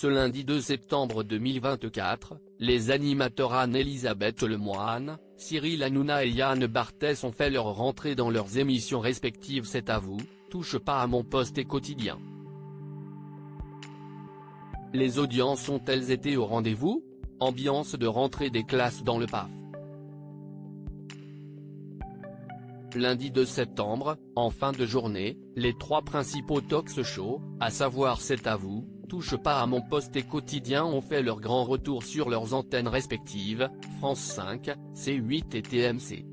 Ce lundi 2 septembre 2024, les animateurs Anne-Elisabeth Lemoine, Cyril Hanouna et Yann Barthès ont fait leur rentrée dans leurs émissions respectives C'est à vous, Touche pas à mon poste et Quotidien. Les audiences ont-elles été au rendez-vous? Ambiance de rentrée des classes dans le PAF. Lundi 2 septembre, en fin de journée, les trois principaux talk shows, à savoir C'est à vous, Touche pas à mon poste et Quotidien ont fait leur grand retour sur leurs antennes respectives, France 5, C8 et TMC.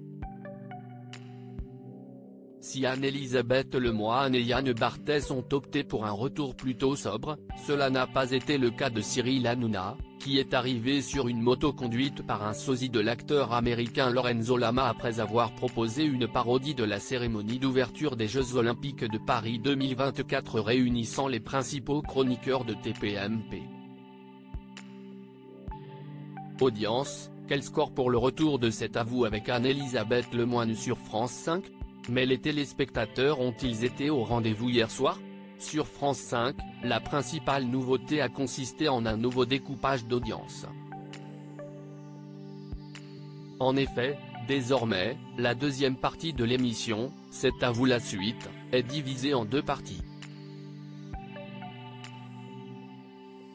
Si Anne-Elisabeth Lemoine et Yann Barthès ont opté pour un retour plutôt sobre, cela n'a pas été le cas de Cyril Hanouna, qui est arrivé sur une moto conduite par un sosie de l'acteur américain Lorenzo Lamas après avoir proposé une parodie de la cérémonie d'ouverture des Jeux Olympiques de Paris 2024 réunissant les principaux chroniqueurs de TPMP. Audience, quel score pour le retour de C'est à vous avec Anne-Elisabeth Lemoine sur France 5 ? Mais les téléspectateurs ont-ils été au rendez-vous hier soir? Sur France 5, la principale nouveauté a consisté en un nouveau découpage d'audience. En effet, désormais, la deuxième partie de l'émission, C'est à vous la suite, est divisée en deux parties.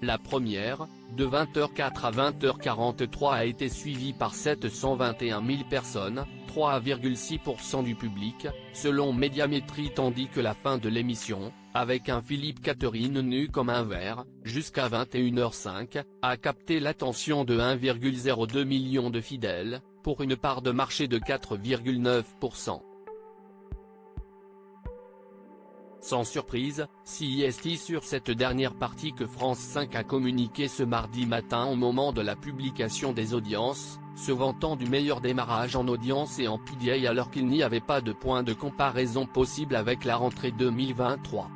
La première, de 20h04 à 20h43 a été suivie par 721 000 personnes, 3,6% du public, selon Médiamétrie, tandis que la fin de l'émission, avec un Philippe Catherine nu comme un verre, jusqu'à 21h05, a capté l'attention de 1,02 million de fidèles, pour une part de marché de 4,9%. Sans surprise, c'est sur cette dernière partie que France 5 a communiqué ce mardi matin au moment de la publication des audiences, se vantant du meilleur démarrage en audience et en PDA alors qu'il n'y avait pas de point de comparaison possible avec la rentrée 2023.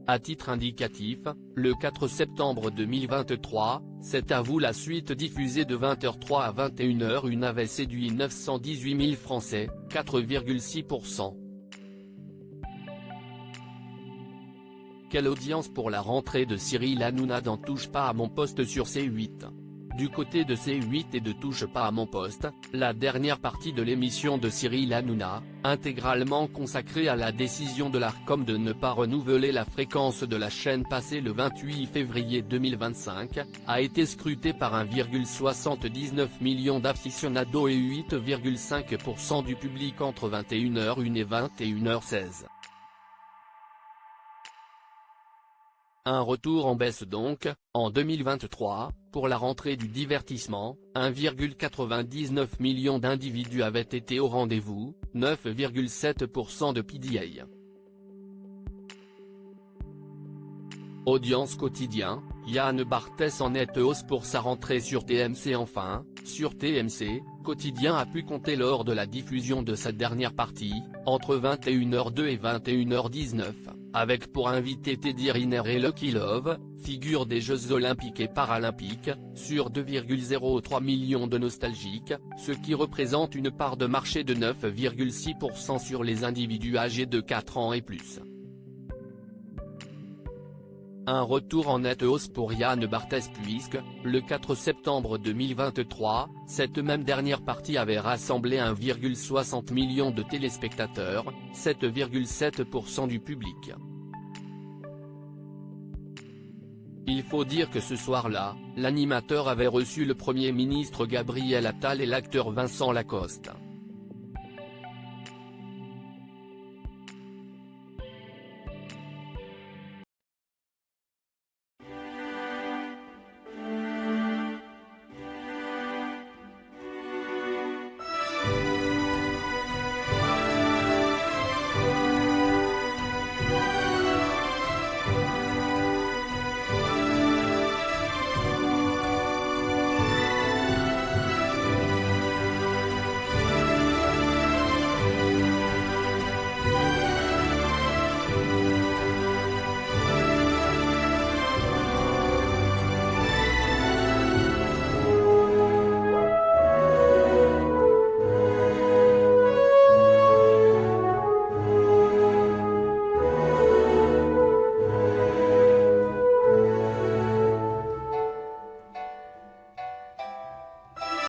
À titre indicatif, le 4 septembre 2023, C'est à vous la suite diffusée de 20h03 à 21h01 avait séduit 918 000 Français, 4,6%. Quelle audience pour la rentrée de Cyril Hanouna dans Touche pas à mon poste sur C8. Du côté de C8 et de Touche pas à mon poste, la dernière partie de l'émission de Cyril Hanouna, intégralement consacrée à la décision de l'Arcom de ne pas renouveler la fréquence de la chaîne passée le 28 février 2025, a été scrutée par 1,79 million d'aficionados et 8,5% du public entre 21h01 et 21h16. Un retour en baisse donc, en 2023, pour la rentrée du divertissement, 1,99 million d'individus avaient été au rendez-vous, 9,7% de PDA. Audience Quotidien, Yann Barthès en nette hausse pour sa rentrée sur TMC. Enfin, sur TMC, Quotidien a pu compter lors de la diffusion de sa dernière partie, entre 21h02 et 21h19. Avec pour invité Teddy Riner et Lucky Love, figure des Jeux Olympiques et Paralympiques, sur 2,03 millions de nostalgiques, ce qui représente une part de marché de 9,6% sur les individus âgés de 4 ans et plus. Un retour en nette hausse pour Yann Barthès puisque, le 4 septembre 2023, cette même dernière partie avait rassemblé 1,60 million de téléspectateurs, 7,7% du public. Il faut dire que ce soir-là, l'animateur avait reçu le Premier ministre Gabriel Attal et l'acteur Vincent Lacoste.